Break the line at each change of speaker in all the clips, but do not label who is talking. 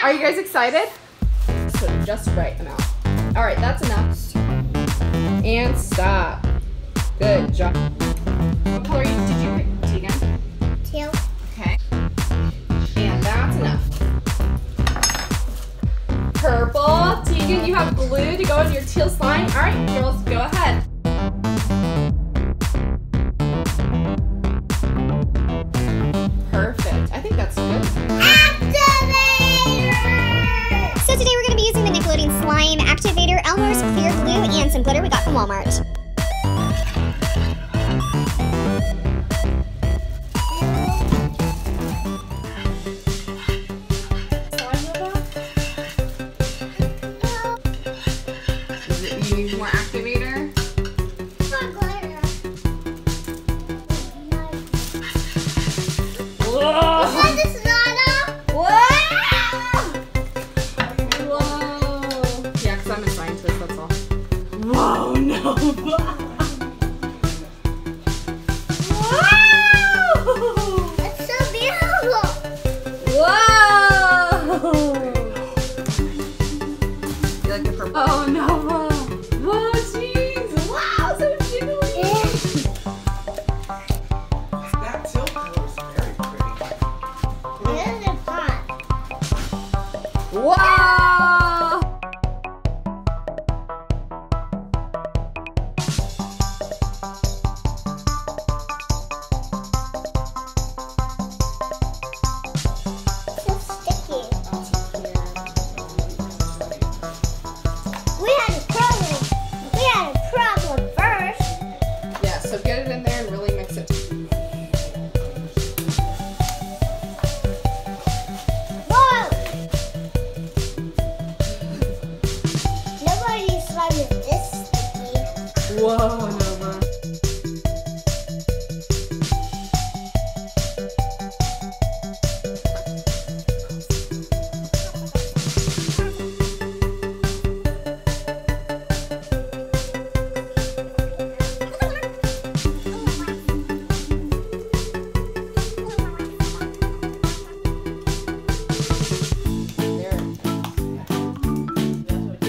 Are you guys excited? So just right amount. All right, that's enough. And stop. Good job. What color did you pick, Tegan?
Teal.
Okay. And that's enough. Purple. Tegan, you have glue to go in your teal slime. All right, girls, go ahead. Perfect. I think that's good.
Activator! So today we're going to be using the Nickelodeon Slime Activator, Elmer's clear glue, and some glitter we got from Walmart.
You need more activator? Whoa! Yeah, because I'm a scientist, that's all. Whoa, no! Whoa!
That's so beautiful!
Whoa! You like the purple? Oh, no! Whoa, jeez! Wow, so jiggly!
That teal color is very pretty.
This is fun.
Whoa!
So sticky. We had a problem first.
Yeah, so get it in there and really mix it.
Whoa! Nobody's slime is this sticky.
Whoa, Nova.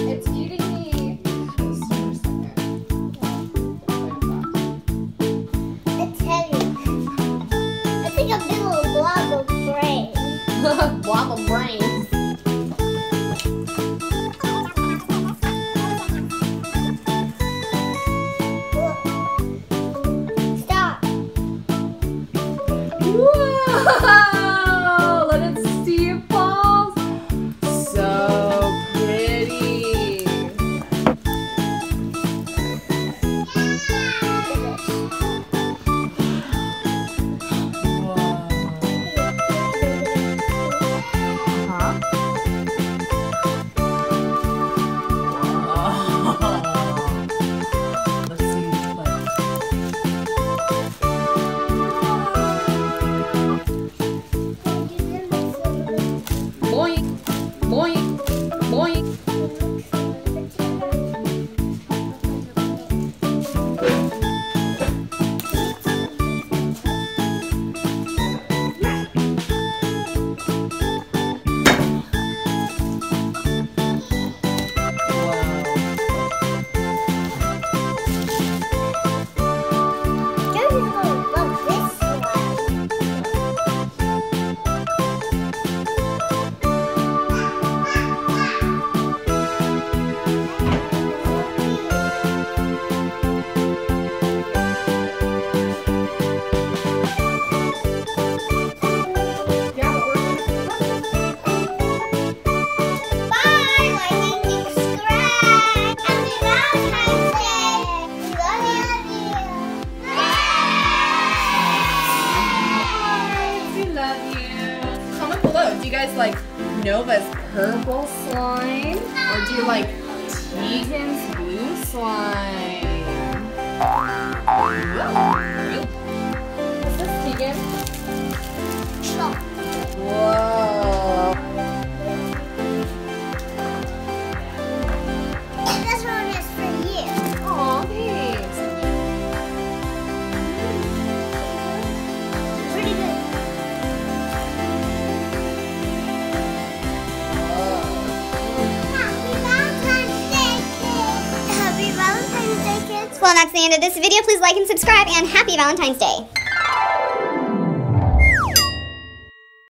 It's eating me.
It's heavy. I think a big little blob of brain.
Blob of brains.
Stop.
Whoa! Let it see it falls. So pretty. Huh? Let's see. Boing, boing, boing.
Joey's gonna love this one.
Yeah, but we're
Bye, lightning subscribe. Happy Valentine's Day. Love you.
We love you. Comment below. Do you guys like Nova's purple slime? Or do you like Tegan's blue slime? Is this Tegan? Whoa.
This one is for you.
Aw, thanks.
Pretty good. Well, that's the end of this video. Please like and subscribe, and happy Valentine's Day.